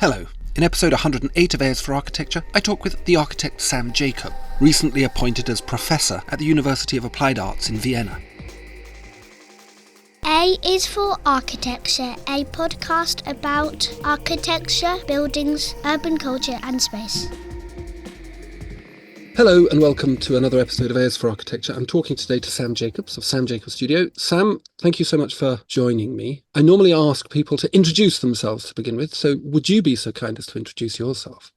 Hello. In episode 108 of Airs for Architecture, I talk with the architect Sam Jacob, recently appointed as professor at the University of Applied Arts in Vienna. A is for Architecture, a podcast about architecture, buildings, urban culture and space. Hello and welcome to another episode of Airs for Architecture. I'm talking today to Sam Jacobs of Sam Jacobs Studio. Sam, thank you so much for joining me. I normally ask people to introduce themselves to begin with, so would you be so kind as to introduce yourself?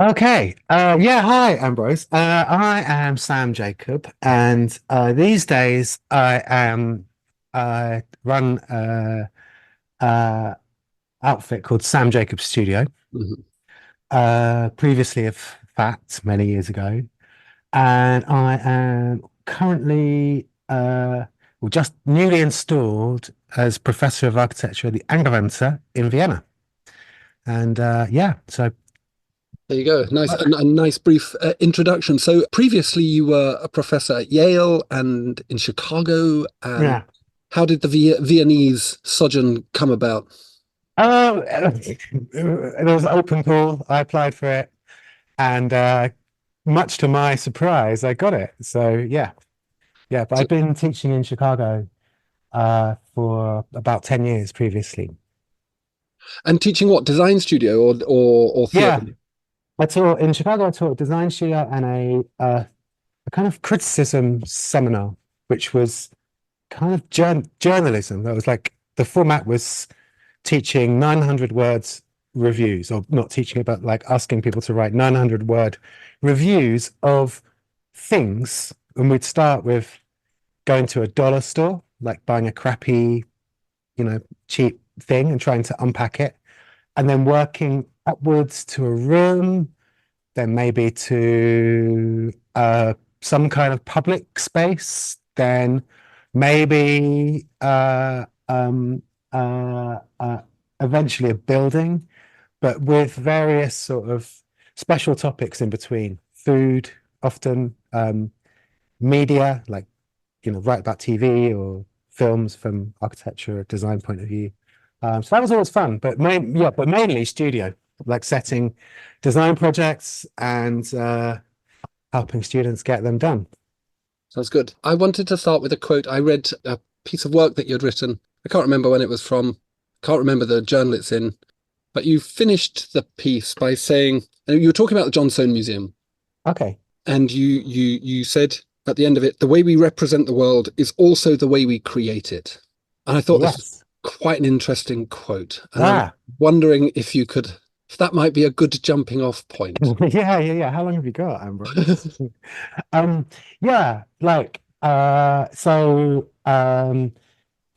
Okay. Hi, Ambrose. I am Sam Jacob, and these days I run a outfit called Sam Jacob Studio. Previously of fact, many years ago, and I am currently just newly installed as Professor of Architecture at the Angewandte in Vienna. And so. There you go. Nice, a nice brief introduction. So previously you were a professor at Yale and in Chicago. And how did the Viennese sojourn come about? It was an open call. I applied for it, and much to my surprise, I got it. So yeah. But I've been teaching in Chicago for about 10 years previously. And teaching what? Design studio or theatre? Yeah. I taught in Chicago. I taught a design studio and a kind of criticism seminar, which was kind of journalism. That was like the format was teaching 900 words reviews, or not teaching, but like asking people to write 900-word reviews of things. And we'd start with going to a dollar store, like buying a crappy, cheap thing and trying to unpack it, and then working upwards to a room, then maybe to some kind of public space, then maybe eventually a building, but with various sort of special topics in between. Food, often, media, like, write about TV or films from architecture or design point of view. So that was always fun, but mainly studio, like setting design projects and helping students get them done. Sounds good. I wanted to start with a quote. I read a piece of work that you'd written. I can't remember when it was from. Can't remember the journal it's in. But you finished the piece by saying, and you were talking about the John Soane Museum. Okay. And you said at the end of it, the way we represent the world is also the way we create it. And I thought this was quite an interesting quote. And I'm wondering if that might be a good jumping off point. Yeah. How long have you got, Ambrose? You can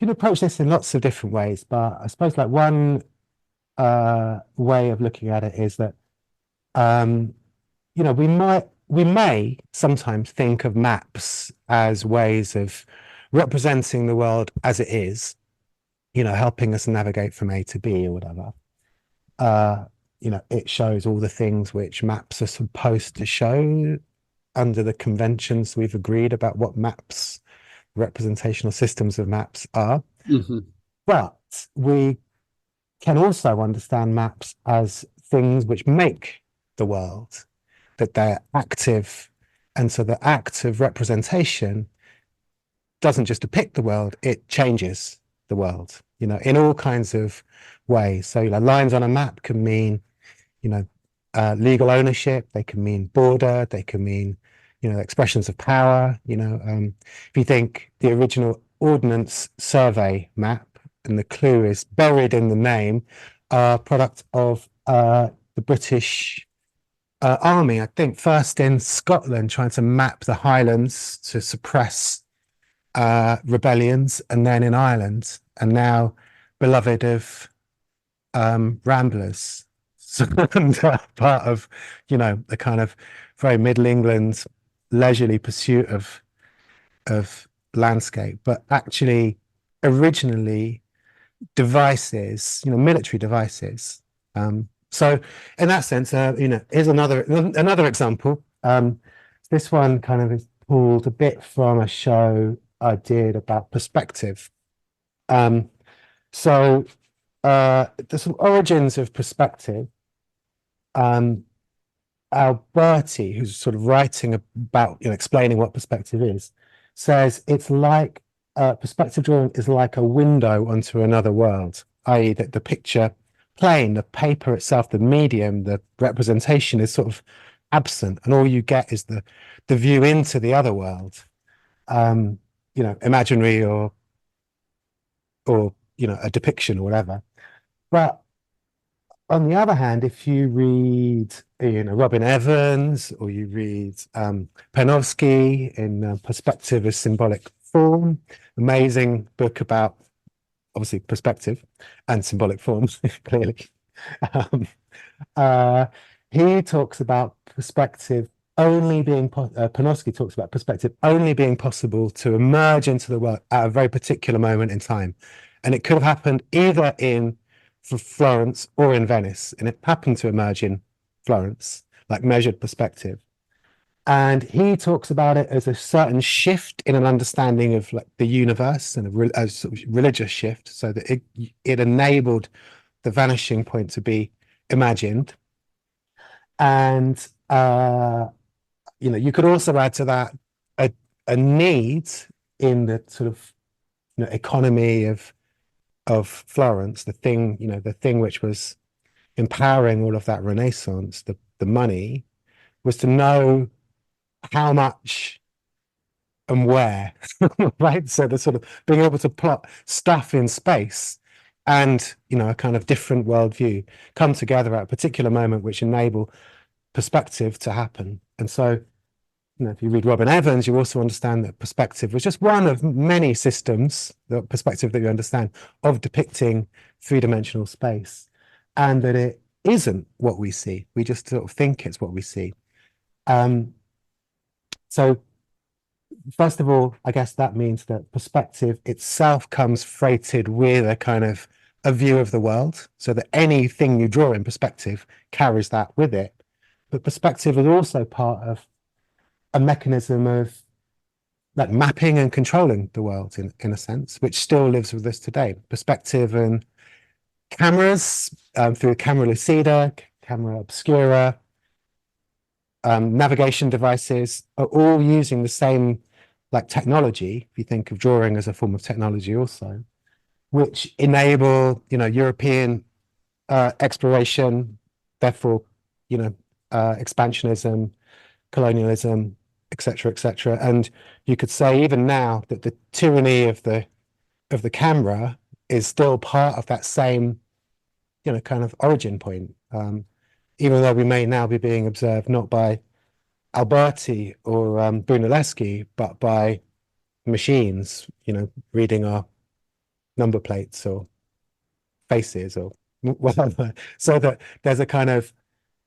approach this in lots of different ways, but I suppose like one way of looking at it is that we may sometimes think of maps as ways of representing the world as it is, helping us navigate from A to B or whatever. It shows all the things which maps are supposed to show under the conventions we've agreed about what maps, representational systems of maps are. Mm-hmm. But we can also understand maps as things which make the world, that they're active. And so the act of representation doesn't just depict the world, it changes the world, in all kinds of ways. So lines on a map can mean, legal ownership, they can mean border, they can mean, expressions of power. If you think the original Ordnance Survey map, and the clue is buried in the name, product of the British Army, I think first in Scotland, trying to map the Highlands to suppress rebellions, and then in Ireland, and now beloved of ramblers. And part of, the kind of very Middle England leisurely pursuit of landscape, but actually originally devices, military devices. So in that sense, here's another example. This one kind of is pulled a bit from a show I did about perspective. So the sort of origins of perspective Alberti, who's sort of writing about, explaining what perspective is, says it's like perspective drawing is like a window onto another world, i.e. that the picture plane, the paper itself, the medium, the representation is sort of absent, and all you get is the view into the other world, imaginary or a depiction or whatever. But on the other hand, if you read, Robin Evans, or you read Panofsky in Perspective as Symbolic Form, amazing book about, obviously, perspective and symbolic forms, clearly. He talks about perspective only being, Panofsky talks about perspective only being possible to emerge into the world at a very particular moment in time. And it could have happened either in Florence or in Venice, and it happened to emerge in Florence, like measured perspective. And he talks about it as a certain shift in an understanding of like the universe, and a sort of religious shift, so that it enabled the vanishing point to be imagined. And you could also add to that a need in the sort of economy of Florence, the thing which was empowering all of that Renaissance, the money, was to know how much and where, right? So the sort of being able to plot stuff in space and a kind of different worldview come together at a particular moment, which enable perspective to happen. And so, if you read Robin Evans, you also understand that perspective was just one of many systems, the perspective that you understand, of depicting three-dimensional space, and that it isn't what we see. We just sort of think it's what we see. So first of all, I guess that means that perspective itself comes freighted with a kind of a view of the world, so that anything you draw in perspective carries that with it. But perspective is also part of a mechanism of like mapping and controlling the world in a sense, which still lives with us today. Perspective and cameras, through camera lucida, camera obscura, navigation devices are all using the same like technology, if you think of drawing as a form of technology also, which enable, European exploration, therefore, expansionism, colonialism, etc., etc. And you could say even now that the tyranny of the camera is still part of that same, kind of origin point. Even though we may now be being observed not by Alberti or Brunelleschi, but by machines, reading our number plates or faces or whatever. So that there's a kind of,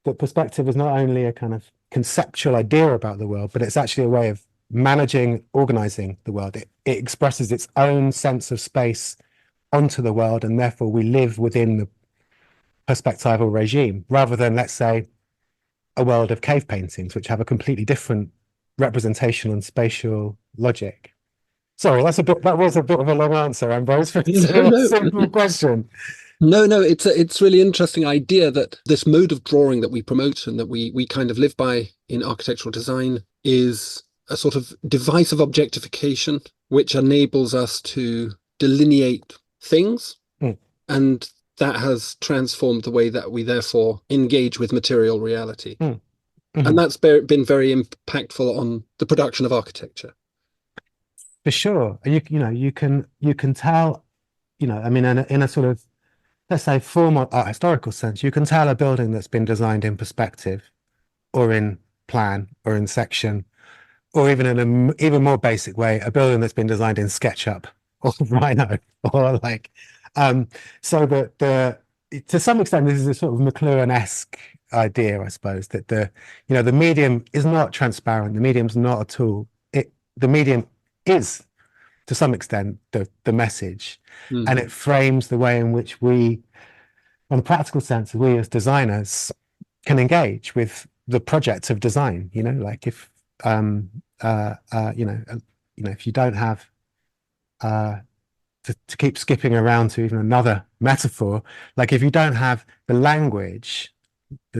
that perspective is not only a kind of conceptual idea about the world, but it's actually a way of managing, organizing the world. It expresses its own sense of space onto the world, and therefore we live within the perspectival regime, rather than, let's say, a world of cave paintings, which have a completely different representation and spatial logic. Sorry, that was a bit of a long answer, Ambrose, for a simple question. No, it's really interesting idea that this mode of drawing that we promote and that we kind of live by in architectural design is a sort of device of objectification, which enables us to delineate things. And that has transformed the way that we therefore engage with material reality. And that's been very impactful on the production of architecture. For sure. You can tell, I mean, in a sort of, let's say, formal art historical sense, you can tell a building that's been designed in perspective or in plan or in section, or even in an even more basic way, a building that's been designed in SketchUp or Rhino or like, so that to some extent, this is a sort of McLuhan-esque idea, I suppose, that the medium is not transparent. The medium's not a tool. The medium is, to some extent, the message, and it frames the way in which we, in a practical sense, we as designers can engage with the project of design. Like if if you don't have to keep skipping around to even another metaphor, like if you don't have the language,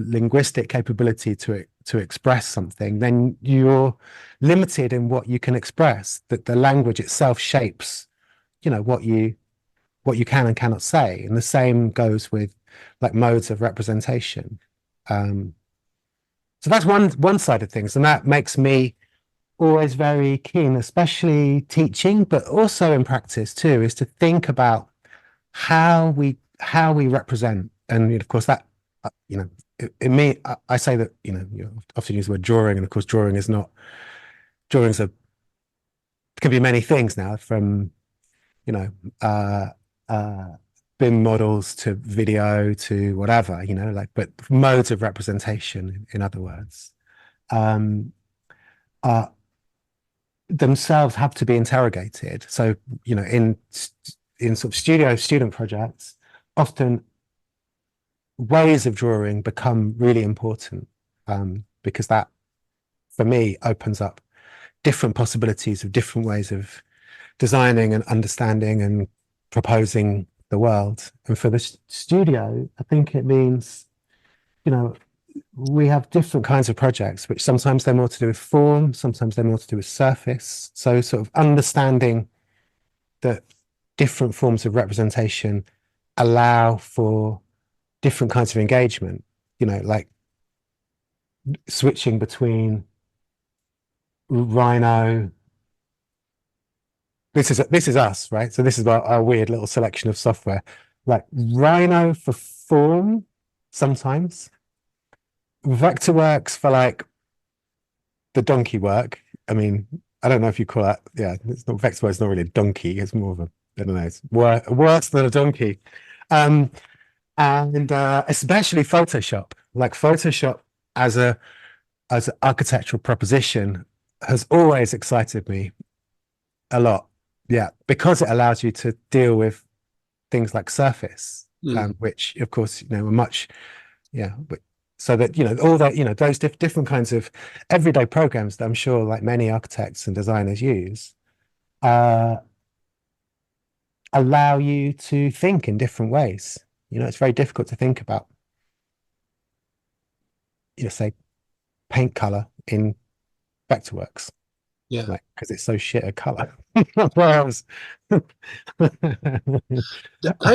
the linguistic capability to express something, then you're limited in what you can express. That the language itself shapes, what you can and cannot say. And the same goes with like modes of representation. So that's one side of things, and that makes me always very keen, especially teaching, but also in practice too, is to think about how we represent. And of course that in me, I say that you often use the word drawing, and of course drawings can be many things now, from BIM models to video to whatever, but modes of representation, in other words, themselves have to be interrogated. So, in sort of studio student projects, often ways of drawing become really important, because that, for me, opens up different possibilities of different ways of designing and understanding and proposing the world. And for the studio, I think it means, we have different kinds of projects, which sometimes they're more to do with form, sometimes they're more to do with surface. So sort of understanding that different forms of representation allow for different kinds of engagement, like switching between Rhino. This is us, right? So this is our weird little selection of software, like Rhino for form, sometimes Vectorworks for like the donkey work. I mean, I don't know if you call that. Yeah, it's not Vectorworks. It's not really a donkey. It's more of a, I don't know. It's worse than a donkey. And especially Photoshop. Like Photoshop as an architectural proposition has always excited me a lot. Yeah, because it allows you to deal with things like surface, which of course are much, but so that all that those different kinds of everyday programs that I'm sure like many architects and designers use allow you to think in different ways. It's very difficult to think about say paint color in Vectorworks. Yeah, like, because it's so shit a color. Whereas I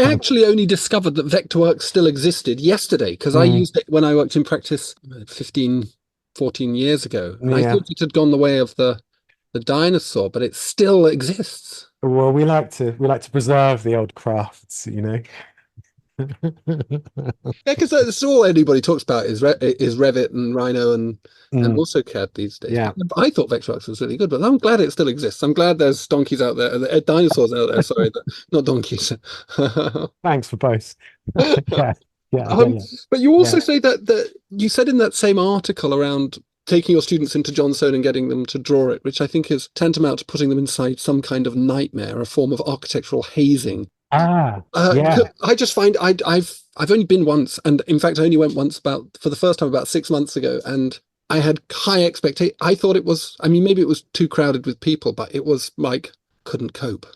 actually only discovered that Vectorworks still existed yesterday, because I used it when I worked in practice 15, 14 years ago, and I thought it had gone the way of the dinosaur, but it still exists. Well, we like to preserve the old crafts, Yeah, because that's all anybody talks about is Revit and Rhino and AutoCAD these days. Yeah. But I thought Vectorworks was really good, but I'm glad it still exists. I'm glad there's donkeys out there, dinosaurs out there. Sorry, not donkeys. Thanks for both. Yeah. But you also say that you said in that same article around taking your students into Johnstone and getting them to draw it, which I think is tantamount to putting them inside some kind of nightmare, a form of architectural hazing. Yeah. I just find I've only been once, and in fact I only went once for the first time about 6 months ago, and I had high expectations. I thought it was, I mean, maybe it was too crowded with people, but it was like couldn't cope.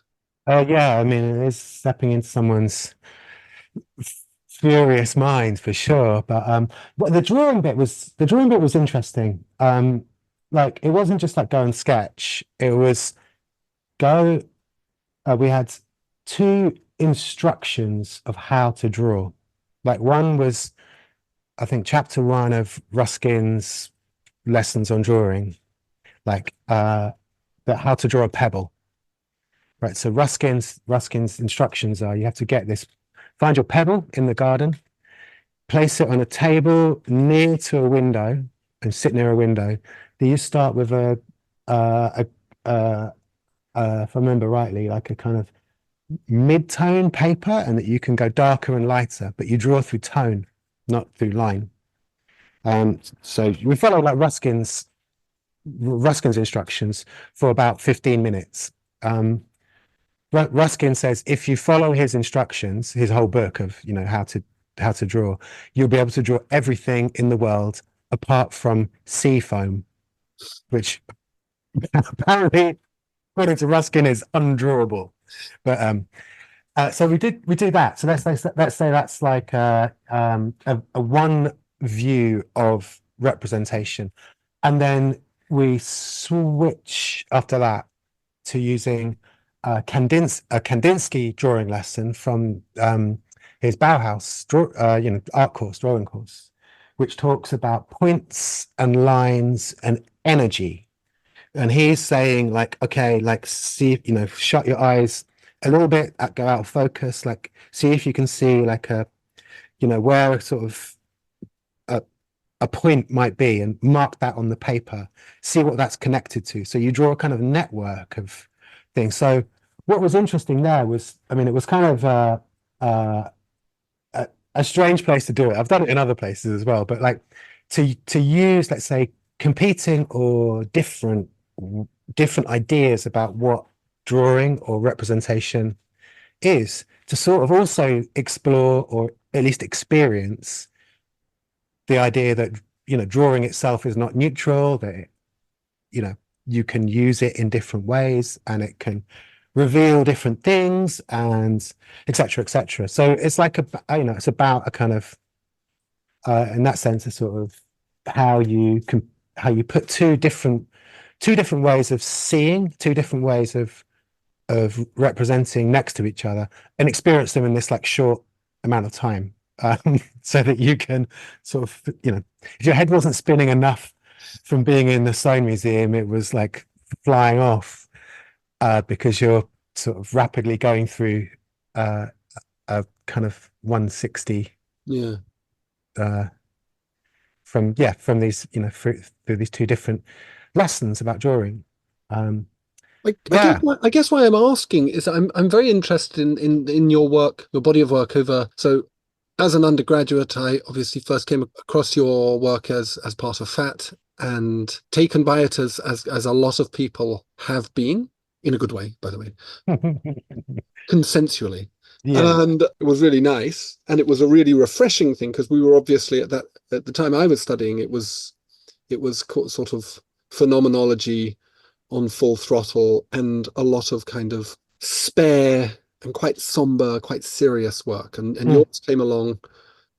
Yeah, I mean, it is stepping into someone's furious mind for sure. But the drawing bit was interesting. Like it wasn't just like go and sketch. It was go. We had 2 instructions of how to draw. Like one was, I think, chapter 1 of Ruskin's lessons on drawing, like how to draw a pebble. Right. So Ruskin's instructions are: you have to find your pebble in the garden, place it on a table near to a window, and sit near a window. Then you start with if I remember rightly, like a kind of mid-tone paper, and that you can go darker and lighter, but you draw through tone, not through line. So we followed like Ruskin's instructions for about 15 minutes. Ruskin says if you follow his instructions, his whole book of how to draw, you'll be able to draw everything in the world apart from sea foam, which apparently, according to Ruskin, is undrawable. But so we do that. So let's say that's like a view of representation. And then we switch after that to using a Kandinsky drawing lesson from his Bauhaus art course, drawing course, which talks about points and lines and energy. And he's saying, like, okay, like, see, shut your eyes a little bit, go out of focus, like, see if you can see like where sort of a point might be, and mark that on the paper, see what that's connected to. So you draw a kind of network of things. So what was interesting there was, I mean, it was kind of a strange place to do it. I've done it in other places as well, but like to use, let's say, competing or different ideas about what drawing or representation is, to sort of also explore or at least experience the idea that drawing itself is not neutral, that you can use it in different ways and it can reveal different things, and etc., etc. So it's like it's about a kind of in that sense, a sort of how you put two different ways of seeing, two different ways of representing next to each other, and experience them in this like short amount of time. So that you can sort of, if your head wasn't spinning enough from being in the Sloan Museum, it was like flying off because you're sort of rapidly going through a kind of 160 from these, through these two different lessons about drawing. I guess why I'm asking is I'm very interested in your work, your body of work over. So as an undergraduate, I obviously first came across your work as part of FAT, and taken by it as a lot of people have been, in a good way, by the way, consensually. Yeah. And it was really nice, and it was a really refreshing thing, because we were obviously at the time I was studying, it was sort of phenomenology on full throttle, and a lot of kind of spare and quite somber, quite serious work. And yours came along,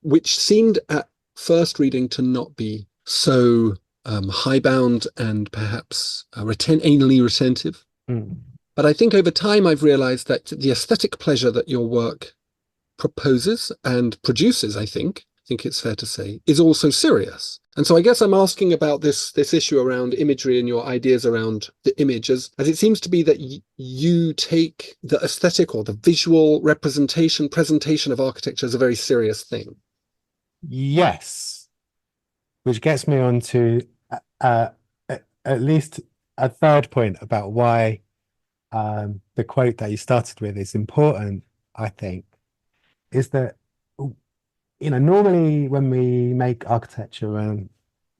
which seemed at first reading to not be so high-bound and perhaps anally retentive. But I think over time I've realized that the aesthetic pleasure that your work proposes and produces, I think it's fair to say, is also serious. And so I guess I'm asking about this issue around imagery and your ideas around the image, as it seems to be that you take the aesthetic or the visual presentation of architecture as a very serious thing. Yes, which gets me on to at least a third point about why the quote that you started with is important, I think, is that normally when we make architecture, and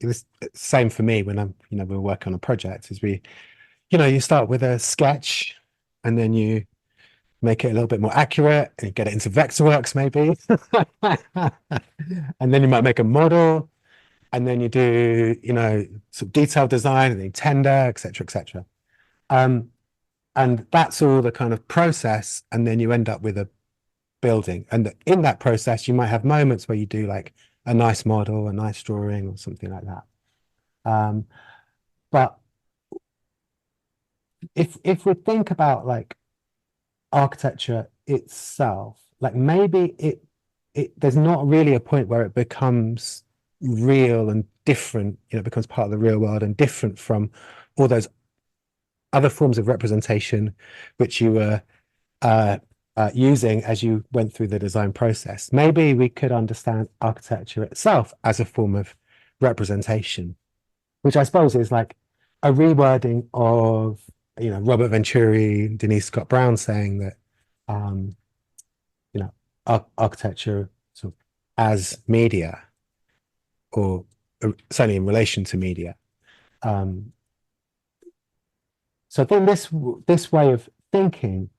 it's the same for me when we're working on a project, is you start with a sketch, and then you make it a little bit more accurate, and you get it into Vectorworks maybe, and then you might make a model, and then you do some detailed design, and then tender, etc., etc. And that's all the kind of process, and then you end up with a building. And in that process, you might have moments where you do like a nice model, a nice drawing, or something like that. But if we think about like architecture itself, like maybe there's not really a point where it becomes real and different, it becomes part of the real world and different from all those other forms of representation which you were using as you went through the design process. Maybe we could understand architecture itself as a form of representation, which I suppose is like a rewording of Robert Venturi, Denise Scott Brown saying that architecture sort of as media, or certainly in relation to media. So I think this way of thinking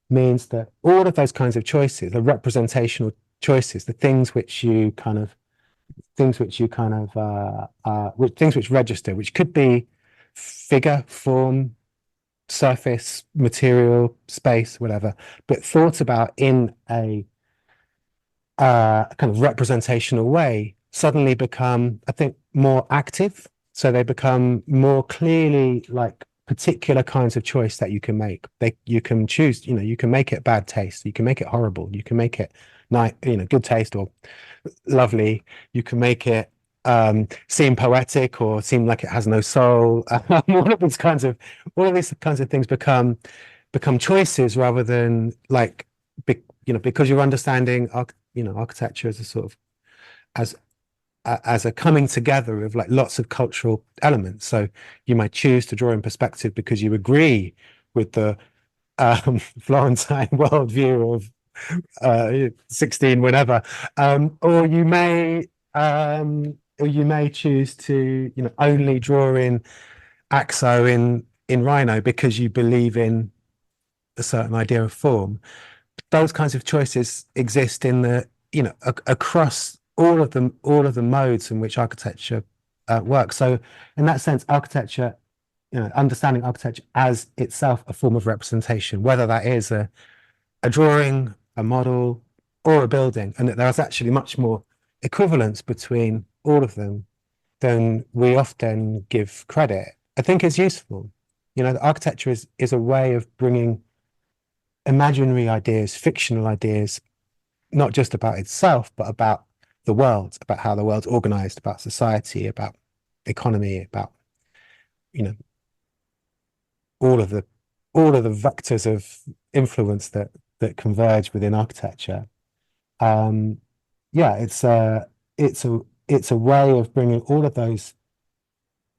means that all of those kinds of choices, the representational choices, the things which register, which could be figure, form, surface, material, space, whatever, but thought about in a kind of representational way, suddenly become, I think, more active. So they become more clearly like particular kinds of choice that you can make. You can choose, you can make it bad taste, you can make it horrible, you can make it nice, good taste or lovely. You can make it seem poetic or seem like it has no soul. All of these kinds of things become choices rather than like because you're understanding architecture as a sort of as a coming together of like lots of cultural elements. So you might choose to draw in perspective because you agree with the Florentine worldview of 16 whatever, or you may choose to only draw in axo in rhino because you believe in a certain idea of form. Those kinds of choices exist in the across all of the modes in which architecture works. So in that sense, architecture, understanding architecture as itself a form of representation, whether that is a drawing, a model, or a building, and that there's actually much more equivalence between all of them than we often give credit. I think it's useful. The architecture is a way of bringing imaginary ideas, fictional ideas, not just about itself, but about the world, about how the world's organized, about society, about economy, about all of the vectors of influence that converge within architecture. Yeah, it's a way of bringing all of those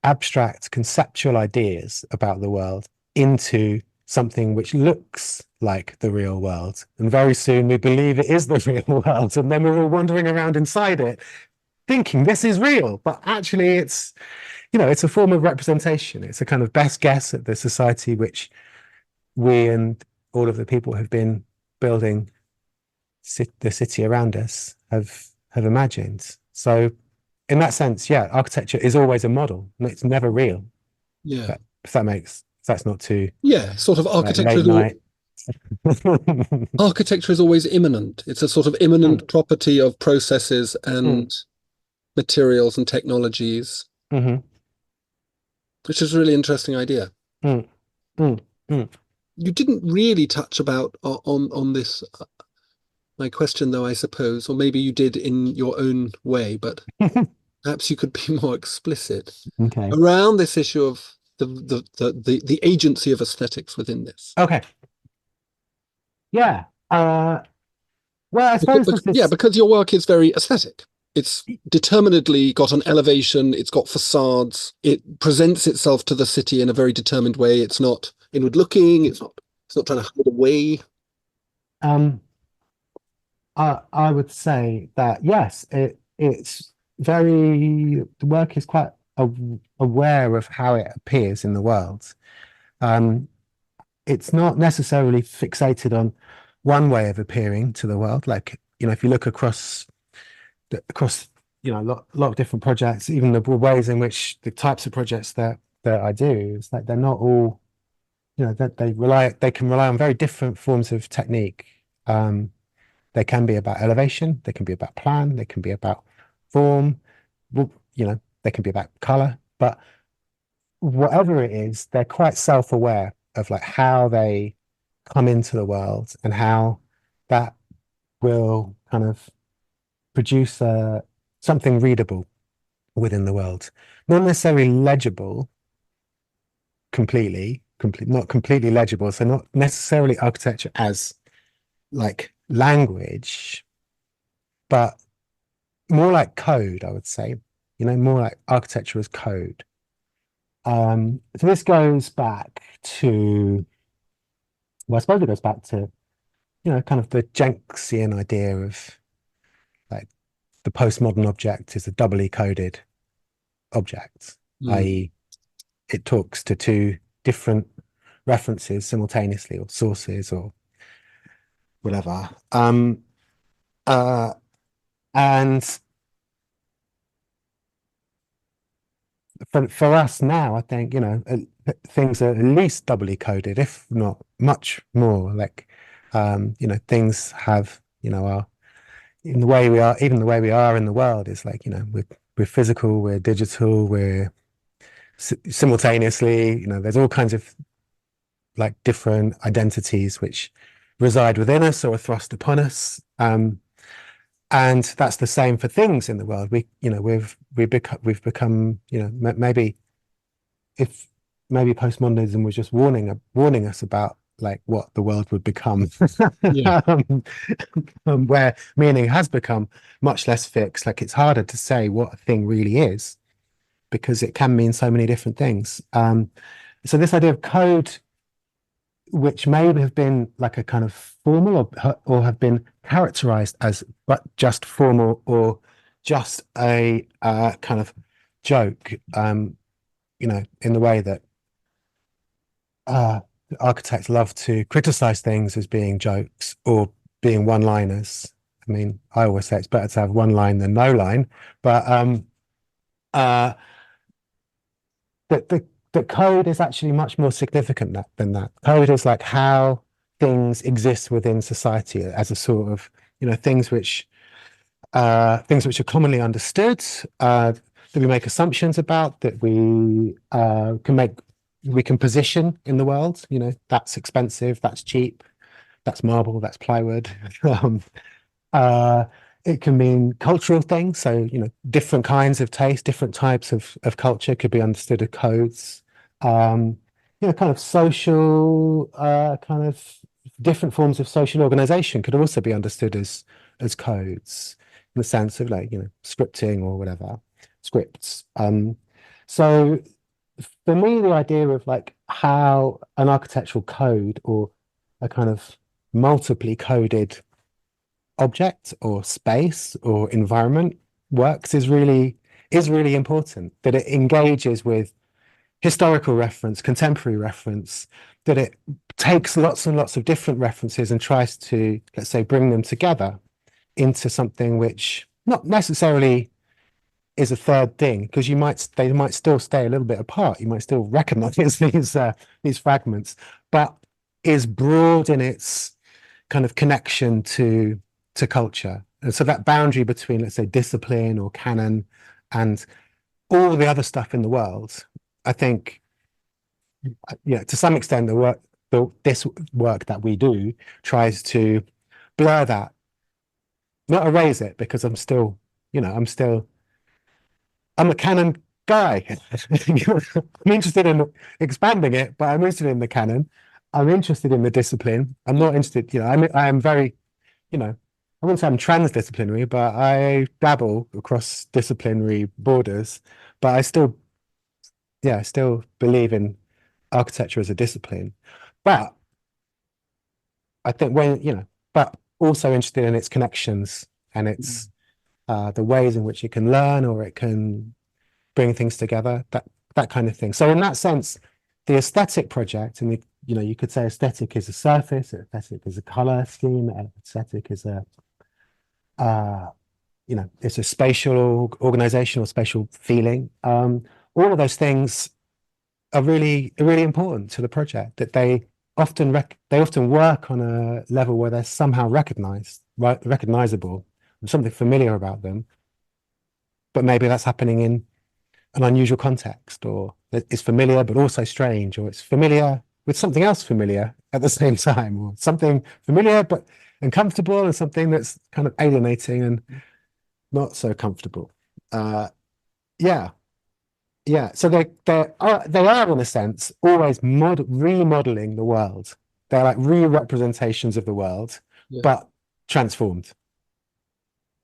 abstract conceptual ideas about the world into something which looks like the real world, and very soon we believe it is the real world, and then we're all wandering around inside it thinking this is real, but actually it's it's a form of representation. It's a kind of best guess at the society which we and all of the people who've been building the city around us have imagined. So in that sense, yeah, architecture is always a model, and it's never real. Yeah. If that's not too sort of architecture late night. Architecture is always immanent. It's a sort of immanent property of processes and materials and technologies, which is a really interesting idea. You didn't really touch about on this my question, though, I suppose, or maybe you did in your own way, but perhaps you could be more explicit around this issue of the agency of aesthetics within this. Okay. Yeah. Well, I suppose because your work is very aesthetic. It's determinedly got an elevation. It's got facades. It presents itself to the city in a very determined way. It's not inward looking. It's not trying to hide away. I would say that yes, it's very, the work is quite aware of how it appears in the world. It's not necessarily fixated on one way of appearing to the world. Like, if you look across a lot of different projects, even the ways in which the types of projects that I do, it's like they're not all, that they can rely on very different forms of technique. They can be about elevation, they can be about plan, they can be about form, they can be about color, but whatever it is, they're quite self-aware of like how they come into the world and how that will kind of produce something readable within the world. Not necessarily legible not completely legible. So not necessarily architecture as like language, but more like code, I would say, more like architecture as code. So this goes back to, well, I suppose it goes back to, kind of the Jenksian idea of like the postmodern object is a doubly coded object, i.e. it talks to two different references simultaneously, or sources, or whatever. And for us now, I think, things are at least doubly coded, if not much more. Like, things have, in the way we are, even the way we are in the world is like, we're physical, we're digital, we're simultaneously, there's all kinds of like different identities which reside within us or are thrust upon us. And that's the same for things in the world. We've become, maybe postmodernism was just warning us about like what the world would become. Yeah. Where meaning has become much less fixed. Like it's harder to say what a thing really is because it can mean so many different things. So this idea of code, which may have been like a kind of formal or have been characterized as but just formal or just a kind of joke, in the way that architects love to criticize things as being jokes or being one-liners. I mean, I always say it's better to have one line than no line, but the code is actually much more significant than that. Code is like how things exist within society as a sort of, things which are commonly understood, that we make assumptions about, that we can position in the world. That's expensive, that's cheap, that's marble, that's plywood. It can mean cultural things. So, different kinds of taste, different types of culture could be understood as codes. Kind of social, kind of different forms of social organization could also be understood as codes in the sense of like, scripting or whatever, scripts. So for me, the idea of like how an architectural code or a kind of multiply coded object or space or environment works is really important, that it engages with historical reference, contemporary reference, that it takes lots and lots of different references and tries to, let's say, bring them together into something which not necessarily is a third thing, because they might still stay a little bit apart. You might still recognize these fragments, but is broad in its kind of connection to culture. And so that boundary between, let's say, discipline or canon and all the other stuff in the world, I think, to some extent, this work that we do tries to blur that, not erase it, because I'm still, I'm a canon guy. I'm interested in expanding it, but I'm interested in the canon. I'm interested in the discipline. I'm not interested, I am very, I wouldn't say I'm transdisciplinary, but I dabble across disciplinary borders. But I still believe in architecture as a discipline. But I think but also interested in its connections and its the ways in which it can learn or it can bring things together, that kind of thing. So in that sense, the aesthetic project, and you could say aesthetic is a surface, aesthetic is a color scheme, aesthetic is it's a spatial organization or spatial feeling. All of those things are really important to the project, that they often work on a level where they're somehow recognizable, something familiar about them, but maybe that's happening in an unusual context, or it's familiar but also strange, or it's familiar with something else familiar at the same time, or something familiar but uncomfortable, and something that's kind of alienating and not so comfortable. So they are in a sense always remodeling the world. They're like re-representations of the world, but transformed.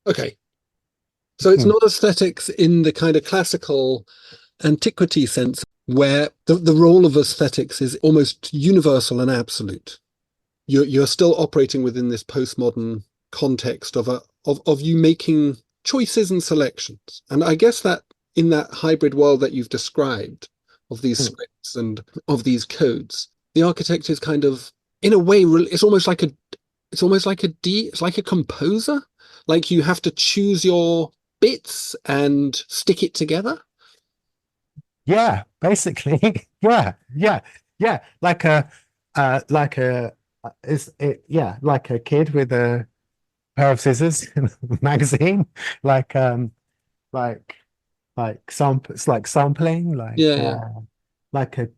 Okay. So it's not aesthetics in the kind of classical antiquity sense, where the role of aesthetics is almost universal and absolute. You're still operating within this postmodern context of you making choices and selections. And I guess that in that hybrid world that you've described of these scripts and of these codes, the architect is kind of, in a way, it's almost like a composer. Like you have to choose your bits and stick it together. Yeah, basically. Yeah. Like a kid with a pair of scissors in a magazine, like like it's like sampling, Yeah, yeah. like a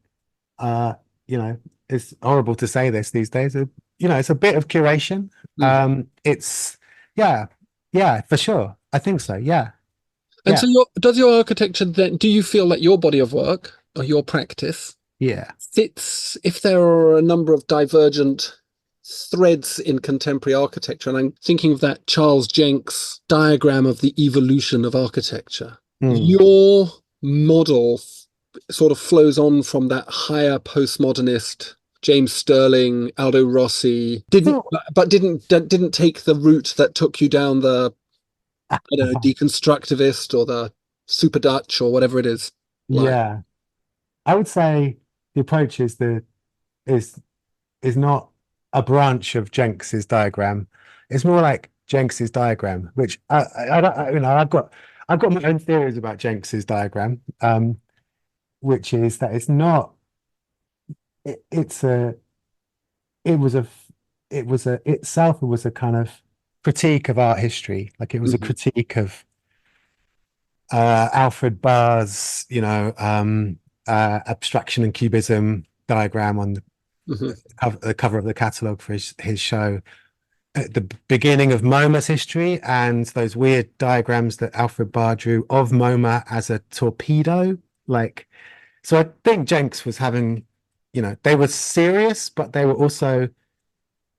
you know, it's horrible to say this these days. It's a bit of curation. Mhm. It's yeah, yeah, for sure. I think so. Yeah, And yeah, so does your architecture then, do you feel that your body of work or your practice yeah. fits if there are a number of divergent threads in contemporary architecture? And I'm thinking of that Charles Jenks diagram of the evolution of architecture. Mm. Your model sort of flows on from that higher postmodernist James Sterling, Aldo Rossi, So, didn't take the route that took you down the, I don't know, deconstructivist or the super Dutch or whatever it is. Like, yeah, I would say the approach is is not a branch of Jenks's diagram. It's more like Jenks's diagram, which I don't, I've got my own theories about Jenks's diagram, which is that it's not it, it's a it was a it was a itself it was a kind of critique of art history, like it was a mhm, critique of Alfred Barr's abstraction and cubism diagram on mhm, the cover of the catalogue for his show at the beginning of MoMA's history, and those weird diagrams that Alfred Barr drew of MoMA as a torpedo. Like, so I think Jenks was having, they were serious, but they were also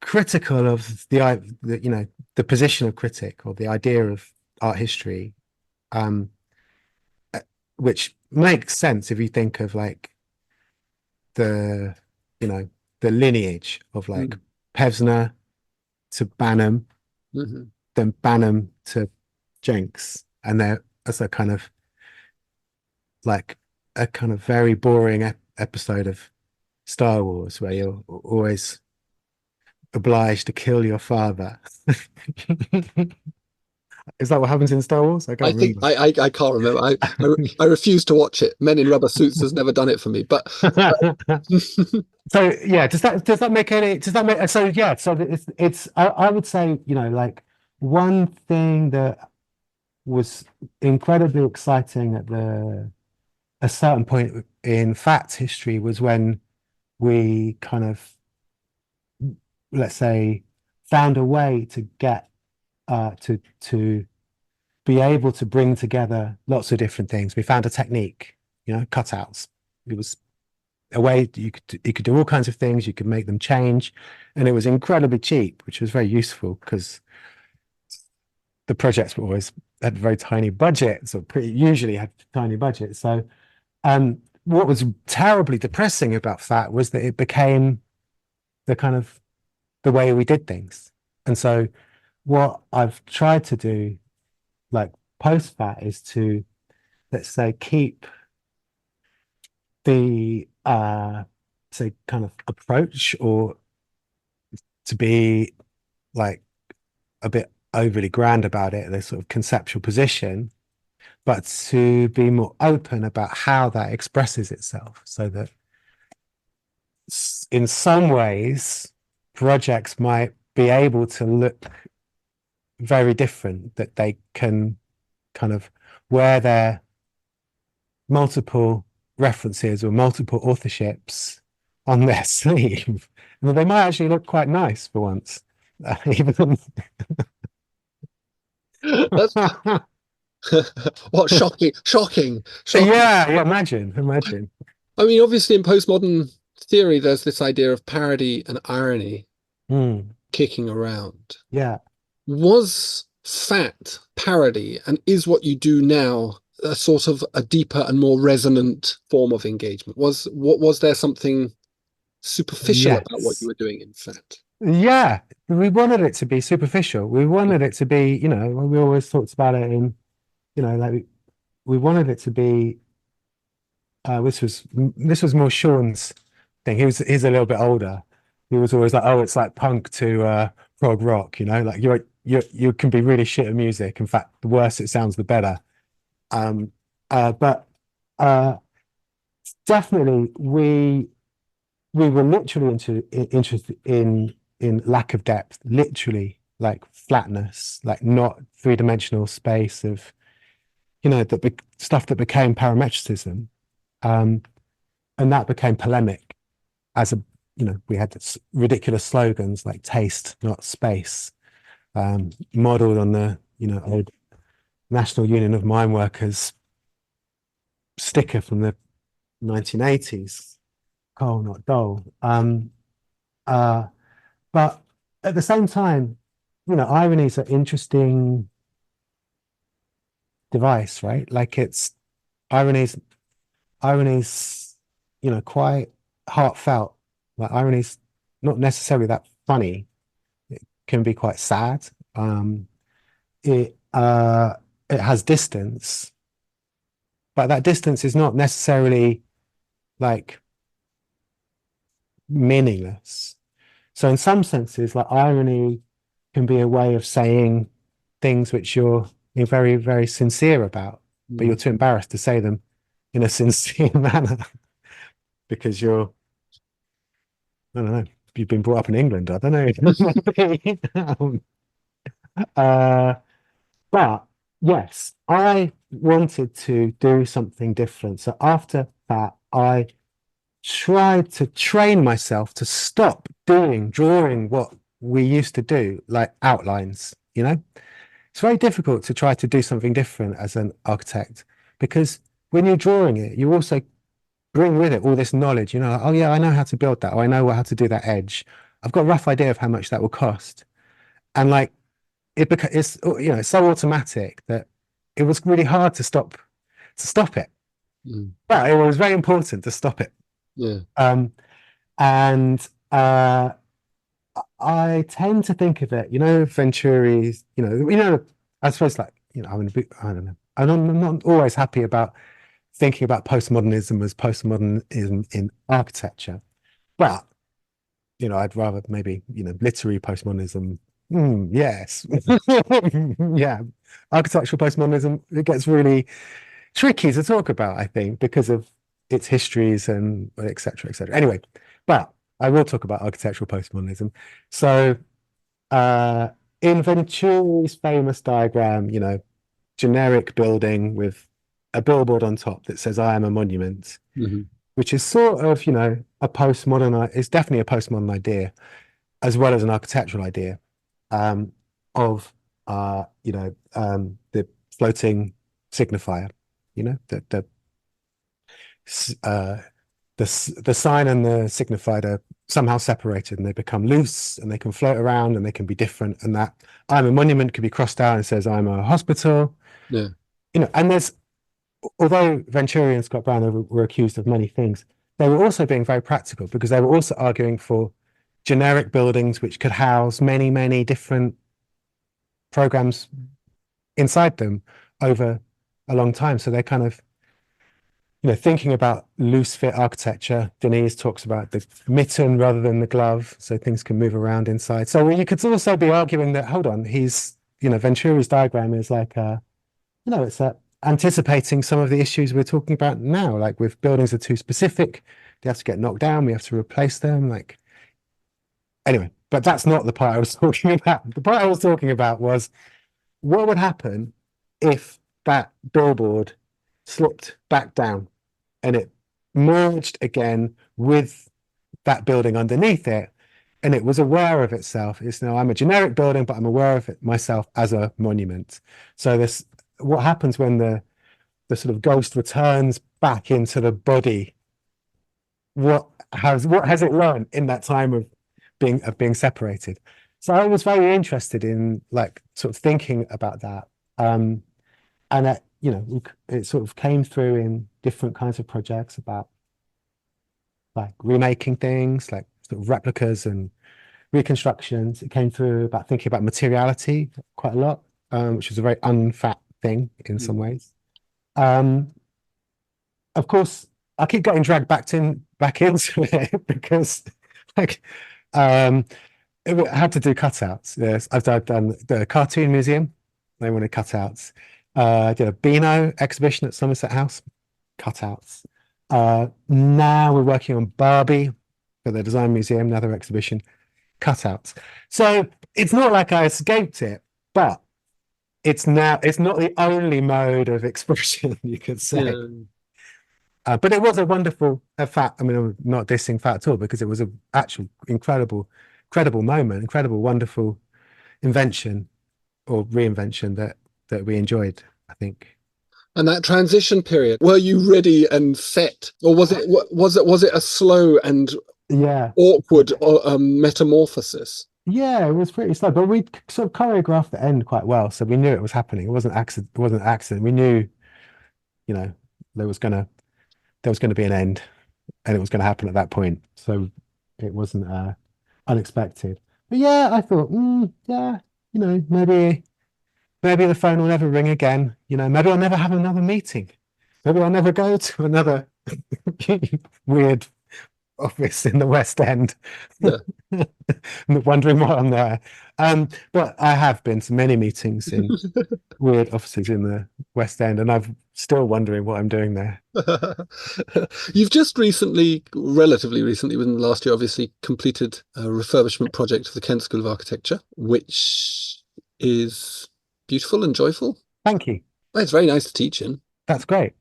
critical of the position of critic or the idea of art history, um, which makes sense if you think of like the, you know, the lineage of like mhm, Pevsner to Banham, mhm. then Banham to Jenks, and they're as a kind of like a kind of very boring episode of Star Wars where you're always obliged to kill your father. Is that what happens in Star Wars? I I can't think remember. I can't remember. I refuse to watch it. Men in rubber suits has never done it for me. But So yeah, does that make any does that make so yeah, so it's I would say, like one thing that was incredibly exciting at a certain point in fact history was when we kind of, let's say, found a way to get to be able to bring together lots of different things. We found a technique, cutouts. It was a way you could do all kinds of things. You could make them change, and it was incredibly cheap, which was very useful because the projects were always had very tiny budgets, or pretty usually had tiny budgets. So, what was terribly depressing about that was that it became the kind of the way we did things. And so, what I've tried to do, like post that, is to, let's say, keep the say kind of approach, or to be like a bit overly grand about it, the sort of conceptual position, but to be more open about how that expresses itself, so that in some ways projects might be able to look very different, that they can kind of wear their multiple references or multiple authorships on their sleeve, and they might actually look quite nice for once. Even that's what shocking. yeah, yeah, imagine. I mean, obviously, in postmodern theory, there's this idea of parody and irony Mm, kicking around. yeah, Was fat parody, and is what you do now a sort of a deeper and more resonant form of engagement? Was there something superficial about what you yes, were doing in fat? yeah. We wanted it to be superficial. We wanted it to be, we always talked about it in, like we wanted it to be. This was more Sean's thing. He's a little bit older. He was always like, oh, it's like punk to prog rock, like you can be really shit at music. In fact, the worse it sounds, the better. But uh, definitely we were literally interested in lack of depth, literally like flatness, like not three-dimensional space of, stuff that became parametricism. And that became polemic as we had this ridiculous slogans like taste, not space, modeled on the, old National Union of Mine Workers sticker from the 1980s, coal, not dole. But at the same time, irony is an interesting device, right? Like irony's, quite heartfelt. Like irony's not necessarily that funny. It can be quite sad. It has distance, but that distance is not necessarily like meaningless. So in some senses, like irony can be a way of saying things which you're very, very sincere about, but you're too embarrassed to say them in a sincere manner because I don't know, you've been brought up in England. I don't know. But yes, I wanted to do something different. So after that, I tried to train myself to stop drawing what we used to do, like outlines, It's very difficult to try to do something different as an architect because when you're drawing it, you also bring with it all this knowledge, like, oh yeah, I know how to build that, or I know how to do that edge. I've got a rough idea of how much that will cost. And like it's it's so automatic that it was really hard to stop it. But it was very important to stop it. Yeah. And I tend to think of it, Venturi's, I suppose like, I don't know. I'm not always happy about thinking about postmodernism as postmodernism in architecture, but I'd rather maybe literary postmodernism. Yes, yeah, architectural postmodernism, it gets really tricky to talk about, I think, because of its histories and etc. etc. Anyway, but I will talk about architectural postmodernism. So in Venturi's famous diagram, generic building with a billboard on top that says I am a monument, which is sort of, a postmodern, it's definitely a postmodern idea, as well as an architectural idea of, the floating signifier, the sign and the signified are somehow separated and they become loose and they can float around and they can be different. And that I'm a monument could be crossed out and says I'm a hospital. Yeah. And although Venturi and Scott Brown were accused of many things, they were also being very practical because they were also arguing for generic buildings which could house many, many different programs inside them over a long time. So they're kind of, thinking about loose fit architecture. Denise talks about the mitten rather than the glove, so things can move around inside. So you could also be arguing that, hold on, Venturi's diagram is like, it's anticipating some of the issues we're talking about now, like with buildings are too specific, they have to get knocked down, we have to replace them. Like, anyway, but that's not the part I was talking about. The part I was talking about was what would happen if that billboard slipped back down and it merged again with that building underneath it, and it was aware of itself. It's now I'm a generic building, but I'm aware of it myself as a monument. So what happens when the sort of ghost returns back into the body? What has it learned in that time of being separated? So I was very interested in like sort of thinking about that. And that, it sort of came through in different kinds of projects about like remaking things, like sort of replicas and reconstructions. It came through about thinking about materiality quite a lot, which is a very unfat thing in some ways. Of course, I keep getting dragged back into it because like I had to do cutouts. Yes, I've done the Cartoon Museum. They wanted cutouts. I did a Beano exhibition at Somerset House, cutouts. Now we're working on Barbie for the Design Museum, another exhibition. cutouts. So it's not like I escaped it, but it's not the only mode of expression, you could say. But it was a wonderful fact. I mean, I'm not dissing fact at all, because it was an actual incredible moment, incredible, wonderful invention or reinvention that we enjoyed, I think. And that transition period, were you ready and set, or was it a slow and awkward metamorphosis? Yeah, it was pretty slow, but we sort of choreographed the end quite well, so we knew it was happening. It wasn't accident. It wasn't an accident. We knew, there was gonna be an end, and it was gonna happen at that point. So it wasn't unexpected. But yeah, I thought, yeah, maybe the phone will never ring again. Maybe I'll never have another meeting. Maybe I'll never go to another weird office in the West End. Yeah. Wondering why I'm there. But I have been to many meetings in weird offices in the West End, and I'm still wondering what I'm doing there. You've just relatively recently, within the last year, obviously completed a refurbishment project of the Kent School of Architecture, which is beautiful and joyful. Thank you. Well, it's very nice to teach in. That's great.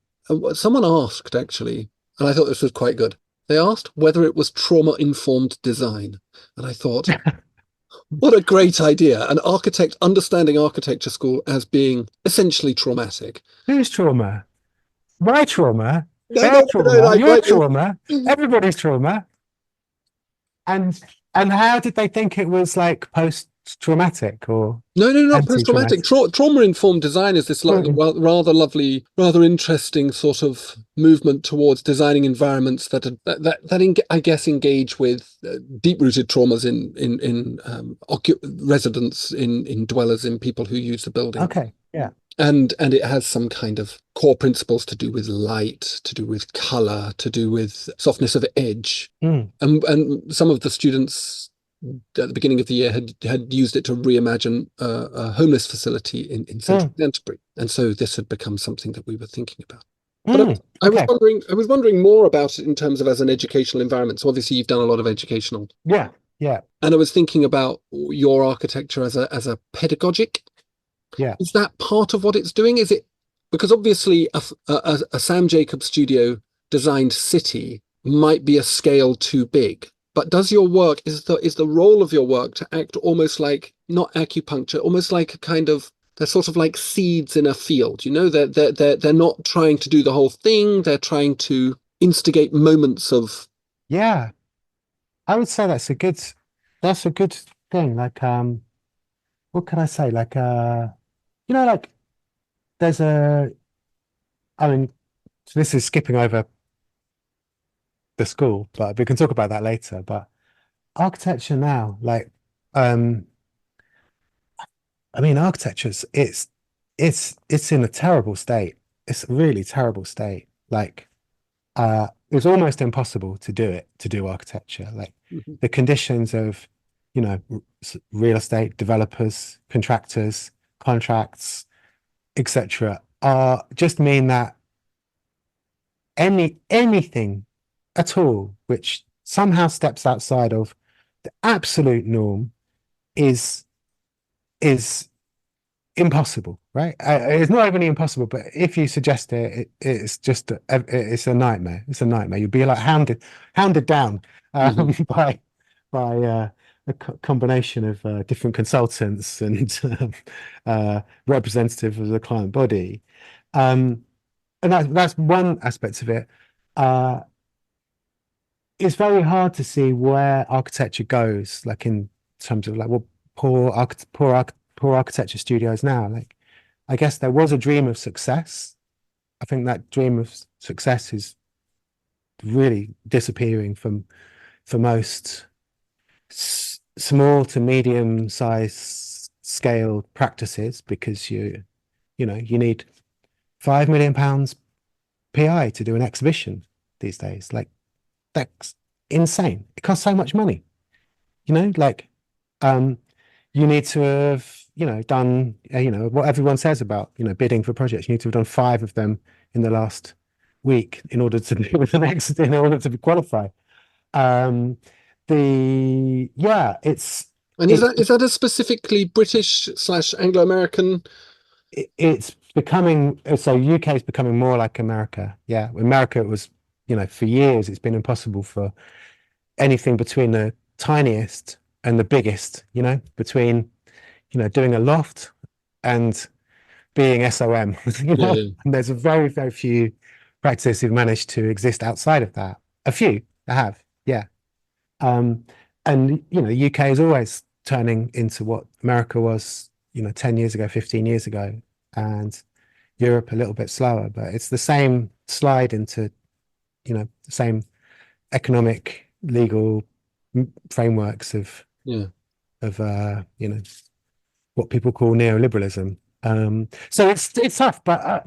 Someone asked, actually, and I thought this was quite good. They asked whether it was trauma-informed design. And I thought, what a great idea. An architect understanding architecture school as being essentially traumatic. Whose trauma? My trauma? No, trauma? Your trauma? Everybody's trauma. And how did they think it was like post-traumatic or no, not post-traumatic. Trauma-informed design is this rather lovely, rather interesting sort of movement towards designing environments that I guess engage with deep-rooted traumas in residents, in dwellers, in people who use the building. Okay, yeah. And it has some kind of core principles to do with light, to do with color, to do with softness of edge. And some of the students at the beginning of the year had used it to reimagine a homeless facility in central Canterbury, and so this had become something that we were thinking about. But I was wondering more about it in terms of as an educational environment. So obviously you've done a lot of educational. Yeah. And I was thinking about your architecture as a pedagogic. Yeah. Is that part of what it's doing? Is it because obviously a Sam Jacobs studio designed city might be a scale too big? But does your work, is the role of your work to act almost like, not acupuncture, almost like a kind of, they're sort of like seeds in a field, they're not trying to do the whole thing, they're trying to instigate moments of. Yeah, I would say that's a good thing. Like, what can I say? Like, like there's so this is skipping over the school, but we can talk about that later. But architecture now, like, architecture's it's in a terrible state. It's a really terrible state. Like, it's almost impossible to do architecture. Like, the conditions of, real estate developers, contractors, contracts, etc., just mean that anything at all which somehow steps outside of the absolute norm is impossible, right? It's not even impossible, but if you suggest it's just it's a nightmare. It's a nightmare. You'd be like hounded down by a combination of different consultants and representative of the client body, and that's one aspect of it. It's very hard to see where architecture goes, like in terms of like, well, poor architecture studios now. Like, I guess there was a dream of success. I think that dream of success is really disappearing for most small to medium size scale practices, because you need £5 million PI to do an exhibition these days. Like, that's insane. It costs so much money. You need to have, done, what everyone says about, bidding for projects. You need to have done 5 of them in the last week in order to do the next, in order to qualify. it's And is that a specifically British / Anglo-American? it's becoming, so UK is becoming more like America. Yeah, America, it was, for years it's been impossible for anything between the tiniest and the biggest, between doing a loft and being SOM, Yeah. and there's a very, very few practices who've managed to exist outside of that. A few that have, yeah. And the UK is always turning into what America was, 10 years ago, 15 years ago, and Europe a little bit slower, but it's the same slide into, the same economic, legal frameworks of what people call neoliberalism. So it's tough, but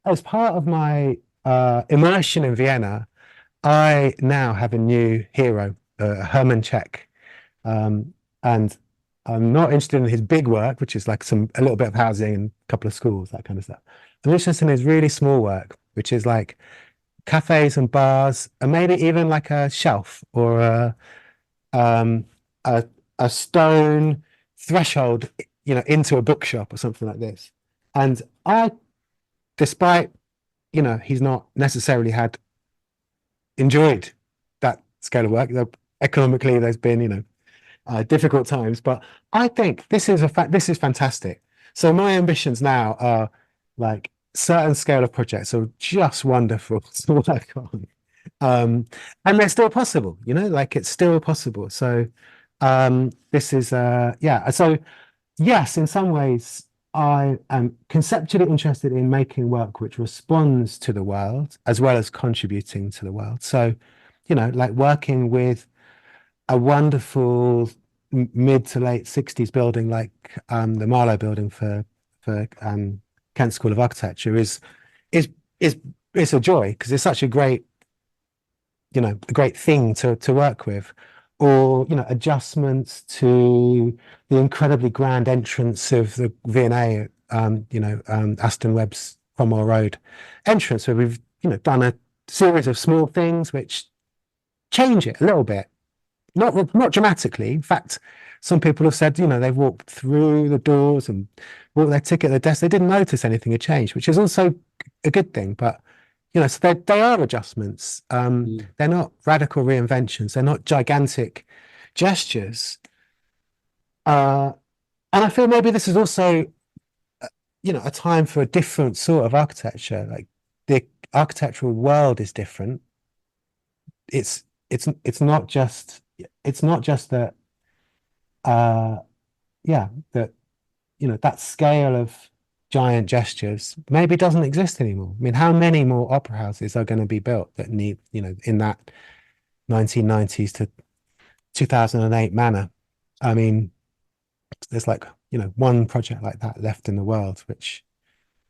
as part of my immersion in Vienna, I now have a new hero, Herman Czech, and I'm not interested in his big work, which is like a little bit of housing and a couple of schools, that kind of stuff. I'm interested in his really small work, which is like cafes and bars, and maybe even like a shelf or um, a stone threshold, into a bookshop or something like this. And despite, he's not necessarily enjoyed that scale of work. Economically, there's been, difficult times, but I think this is fantastic. So my ambitions now are like certain scale of projects are just wonderful to work on. And they're still possible, like it's still possible. So this is so yes, in some ways I am conceptually interested in making work which responds to the world as well as contributing to the world. So, like working with a wonderful mid to late 60s building like the Marlow building for Kent School of Architecture is it's a joy because it's such a great thing to work with, or adjustments to the incredibly grand entrance of the V&A, Aston Webb's Cromwell Road entrance, where we've done a series of small things which change it a little bit, not dramatically. In fact, some people have said they've walked through the doors and bought their ticket at the desk, they didn't notice anything had changed, which is also a good thing. But so they are adjustments. They're not radical reinventions. They're not gigantic gestures. And I feel maybe this is also, a time for a different sort of architecture. Like the architectural world is different. It's not just that. That scale of giant gestures maybe doesn't exist anymore. I mean, how many more opera houses are going to be built that need, in that 1990s to 2008 manner? I mean, there's like, one project like that left in the world, which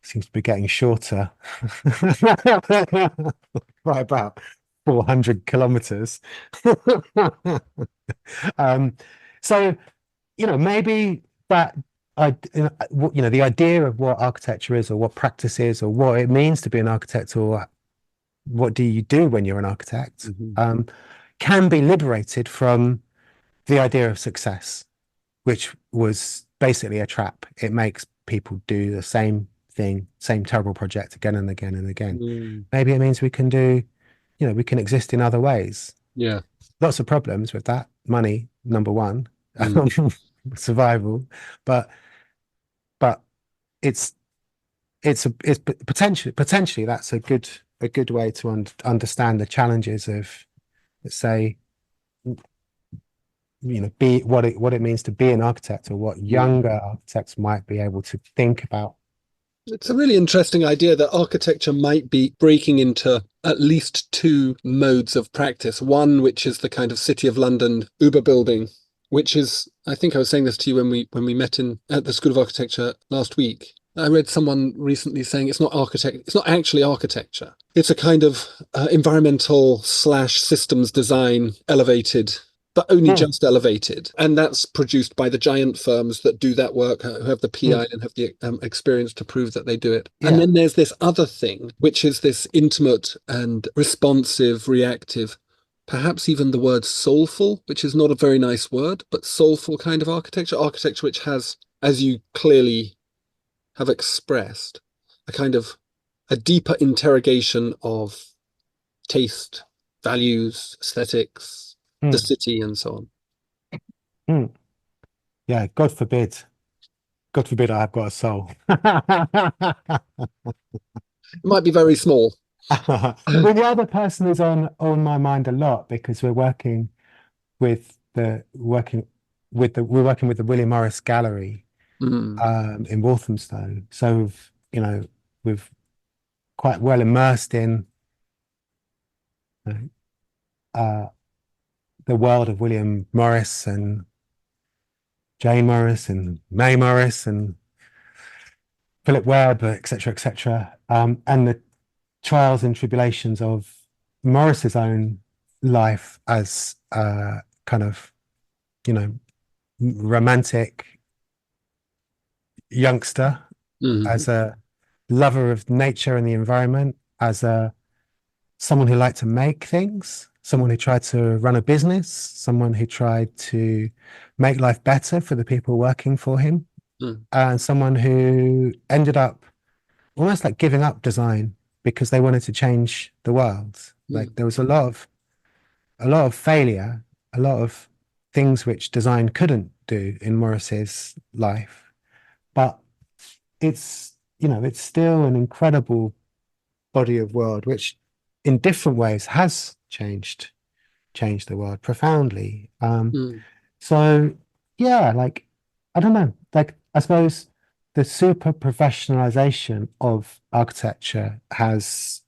seems to be getting shorter by about 400 kilometers. So, maybe that the idea of what architecture is or what practice is or what it means to be an architect or what do you do when you're an architect, can be liberated from the idea of success, which was basically a trap. It makes people do the same thing, same terrible project again and again and again. Maybe it means we can do, we can exist in other ways. Yeah. Lots of problems with that. Money, number one, survival, but it's potentially that's a good way to understand the challenges of, let's say, be what it means to be an architect, or what younger architects might be able to think about. It's a really interesting idea that architecture might be breaking into at least two modes of practice. One, which is the kind of City of London Uber building, which is, I think I was saying this to you when we met at the School of Architecture last week. I read someone recently saying it's not actually architecture. It's a kind of environmental / systems design elevated, but only just elevated. And that's produced by the giant firms that do that work, who have the PI and have the experience to prove that they do it. Yeah. And then there's this other thing, which is this intimate and responsive, reactive perhaps even the word soulful, which is not a very nice word, but soulful kind of architecture, architecture which has, as you clearly have expressed, a kind of a deeper interrogation of taste, values, aesthetics, the Mm, city, and so on. mm. Yeah, God forbid. God forbid I've got a soul. It might be very small. Well, the other person is on my mind a lot because we're working with the William Morris Gallery Mm, in Walthamstow. So we've quite well immersed in uh, uh, the world of William Morris and Jane Morris and May Morris and Philip Webb, etc., etc., and the trials and tribulations of Morris's own life as a kind of, romantic youngster, mm, as a lover of nature and the environment, as a someone who liked to make things, someone who tried to run a business, someone who tried to make life better for the people working for him, mm, and someone who ended up almost like giving up design because they wanted to change the world. Like mm, there was a lot of failure, a lot of things which design couldn't do in Morris's life. But it's still an incredible body of world, which in different ways has changed the world profoundly. mm. So yeah, like I don't know, like I suppose the super professionalization of architecture has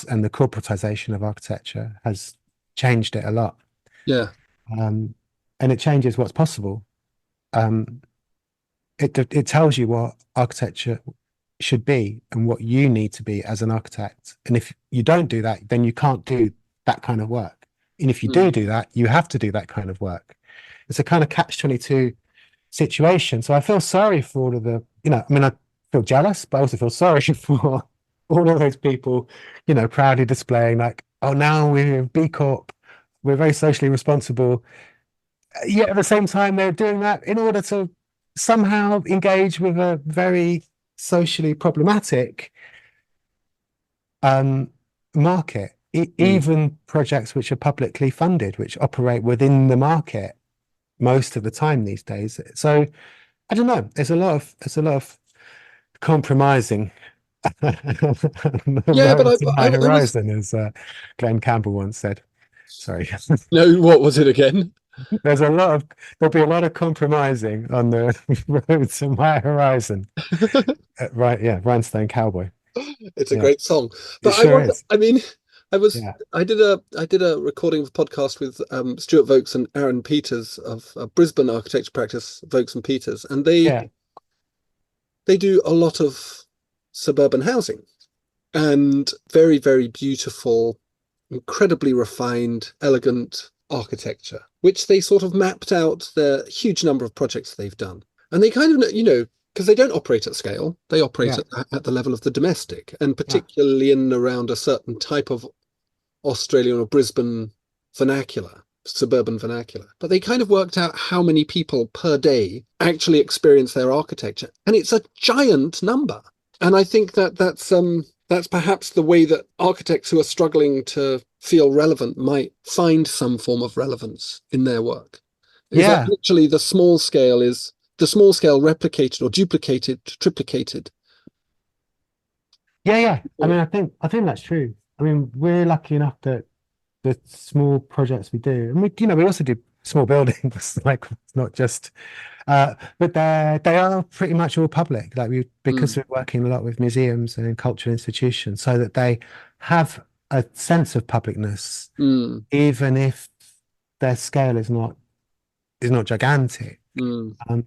and the corporatization of architecture has changed it a lot. Yeah. Um, and it changes what's possible. Um, it tells you what architecture should be and what you need to be as an architect. And if you don't do that, then you can't do that kind of work. And if you Mm, do that, you have to do that kind of work. It's a kind of catch-22 situation. So I feel sorry for all of I mean, I feel jealous, but I also feel sorry for all of those people, proudly displaying like, oh, now we're B Corp, we're very socially responsible. Yet at the same time, they're doing that in order to somehow engage with a very socially problematic um, market. mm. Even projects which are publicly funded, which operate within the market most of the time these days. So I don't know. There's a lot of compromising on the Yeah, but road to my I was horizon, as Glenn Campbell once said. Sorry. no. What was it again? There'll be a lot of compromising on the road to my horizon. Right, yeah, Rhinestone Cowboy. It's a Yeah, great song. it But sure is. I mean, Yeah, I did a recording of a podcast with Stuart Vokes and Aaron Peters of Brisbane architecture practice, Vokes and Peters, and yeah, they do a lot of suburban housing and very, very beautiful, incredibly refined, elegant architecture, which they sort of mapped out the huge number of projects they've done. And they kind of, because they don't operate at scale, they operate yeah, at the level of the domestic, and yeah, particularly in and around a certain type of Australian or Brisbane vernacular, suburban vernacular. But they kind of worked out how many people per day actually experience their architecture, and it's a giant number. And I think that's perhaps the way that architects who are struggling to feel relevant might find some form of relevance in their work. Is that yeah, literally the small scale replicated or duplicated, triplicated? yeah, yeah. I Or, mean, I think that's true. I mean, we're lucky enough that the small projects we do, and we also do small buildings, like it's not just but they are pretty much all public. Like because mm, we're working a lot with museums and cultural institutions, so that they have a sense of publicness, mm, even if their scale is not gigantic. mm. Um,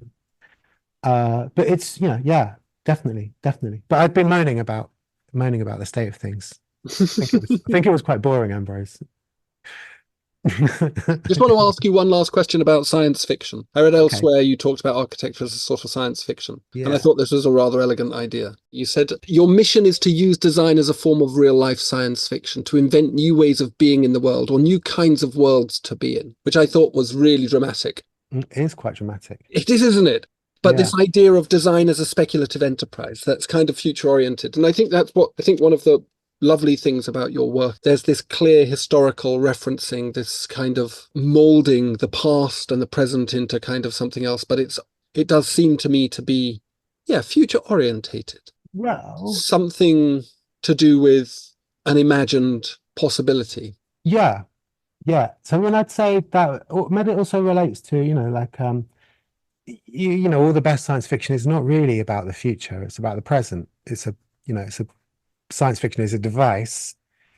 but it's yeah, definitely, definitely. But I've been moaning about the state of things. I think it was quite boring, Ambrose. Just want to ask you one last question about science fiction. I read Okay. elsewhere you talked about architecture as a sort of science fiction, and I Yeah. thought this was a rather elegant idea. You said your mission is to use design as a form of real life science fiction, to invent new ways of being in the world or new kinds of worlds to be in, which I thought was really dramatic. It is quite dramatic. It is, isn't it? But Yeah. this idea of design as a speculative enterprise, that's kind of future oriented. And I think that's what I think one of the lovely things about your work. There's this clear historical referencing, this kind of molding the past and the present into kind of something else. But it does seem to me to be, yeah, future orientated. Well, Something to do with an imagined possibility. yeah. Yeah. So when I'd say that, or maybe it also relates to, like all the best science fiction is not really about the future. It's about the present. It's a science fiction is a device,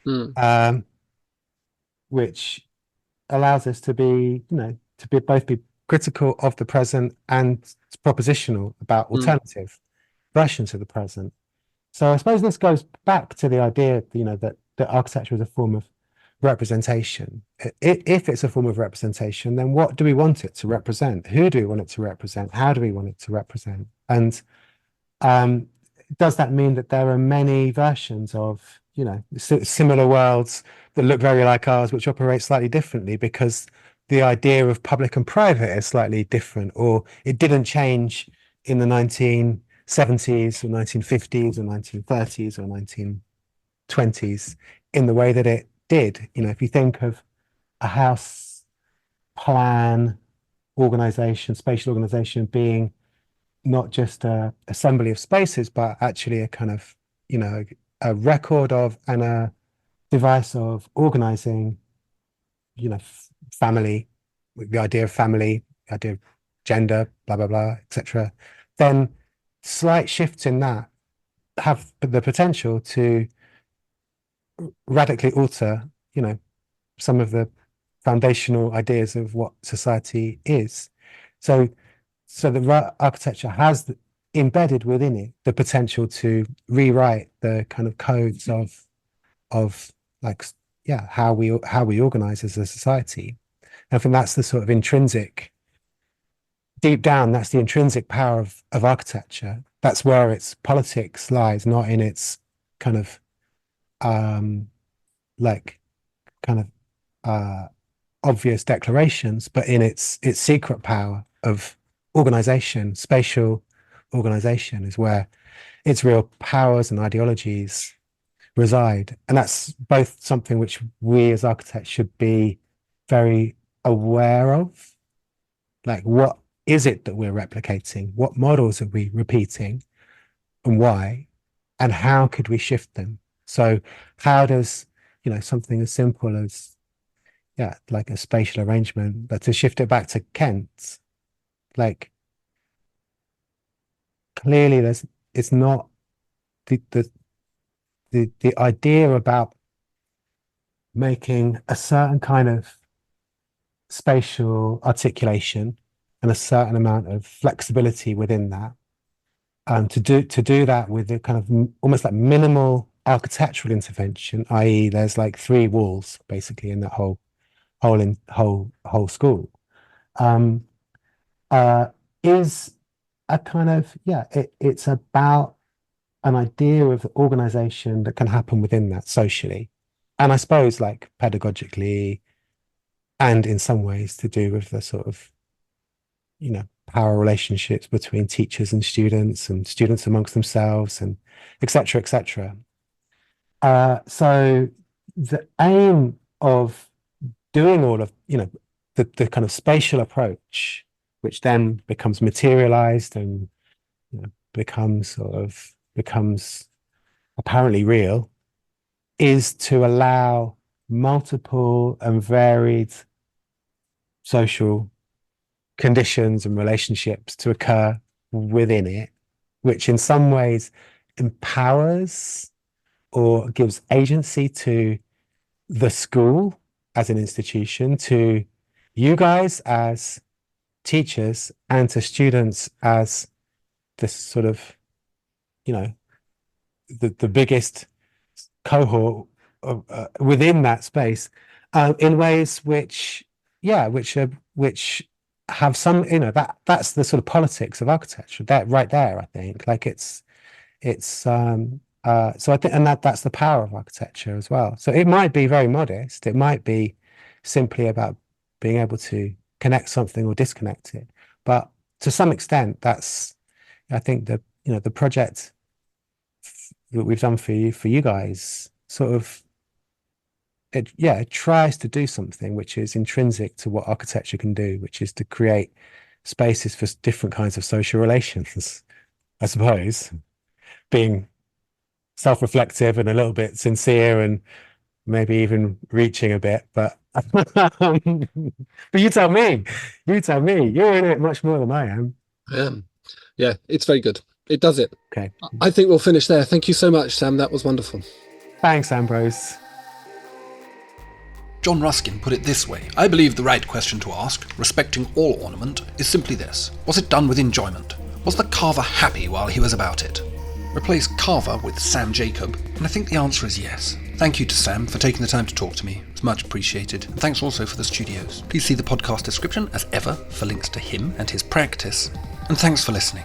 Mm, um, which allows us to be, to be both be critical of the present and propositional about mm, alternative versions of the present. So I suppose this goes back to the idea, that architecture is a form of representation. If it's a form of representation, then what do we want it to represent? Who do we want it to represent? How do we want it to represent? And um, does that mean that there are many versions of, similar worlds that look very like ours, which operate slightly differently because the idea of public and private is slightly different, or it didn't change in the 1970s or 1950s or 1930s or 1920s in the way that it did. If you think of a house plan organization, spatial organization being not just a assembly of spaces, but actually a kind of, a record of and a device of organizing, family, the idea of family, the idea of gender, blah, blah, blah, etc. Then slight shifts in that have the potential to radically alter, some of the foundational ideas of what society is. So, so the architecture has embedded within it the potential to rewrite the kind of codes of like, yeah, how we organize as a society. And I think that's the sort of intrinsic, deep down, that's the intrinsic power of architecture. That's where its politics lies, not in its kind of um like kind of obvious declarations, but in its secret power of organization. Spatial organization is where its real powers and ideologies reside. And that's both something which we as architects should be very aware of. Like, what is it that we're replicating? What models are we repeating and why? And how could we shift them? So how does, something as simple as, yeah, like a spatial arrangement, but to shift it back to Kent, like clearly it's not the idea about making a certain kind of spatial articulation and a certain amount of flexibility within that. To do that with a kind of almost like minimal architectural intervention, i.e., there's like three walls basically in that whole school, um, uh, is a kind of, yeah, it's about an idea of organization that can happen within that socially, and I suppose like pedagogically, and in some ways to do with the sort of, power relationships between teachers and students amongst themselves, and etc. etc. So the aim of doing all of, the kind of spatial approach, which then becomes materialized and, becomes apparently real, is to allow multiple and varied social conditions and relationships to occur within it, which in some ways empowers or gives agency to the school as an institution, to you guys as teachers, and to students as this sort of, the biggest cohort of, within that space. in ways which have some, that's the sort of politics of architecture. That right there, I think, like so I think, and that's the power of architecture as well. So it might be very modest. It might be simply about being able to connect something or disconnect it. But to some extent, that's, I think, the project that we've done for you guys sort of, it tries to do something which is intrinsic to what architecture can do, which is to create spaces for different kinds of social relations, I suppose, being self-reflective and a little bit sincere and maybe even reaching a bit, but but you tell me, you're in it much more than I am. Yeah, it's very good. It does it. Okay, I think we'll finish there. Thank you so much, Sam. That was wonderful. Thanks, Ambrose. John Ruskin put it this way: I believe the right question to ask, respecting all ornament, is simply this: was it done with enjoyment? Was the carver happy while he was about it? Replace carver with Sam Jacob, and I think the answer is yes. Thank you to Sam for taking the time to talk to me. It's much appreciated. And thanks also for the studios. Please see the podcast description, as ever, for links to him and his practice. And thanks for listening.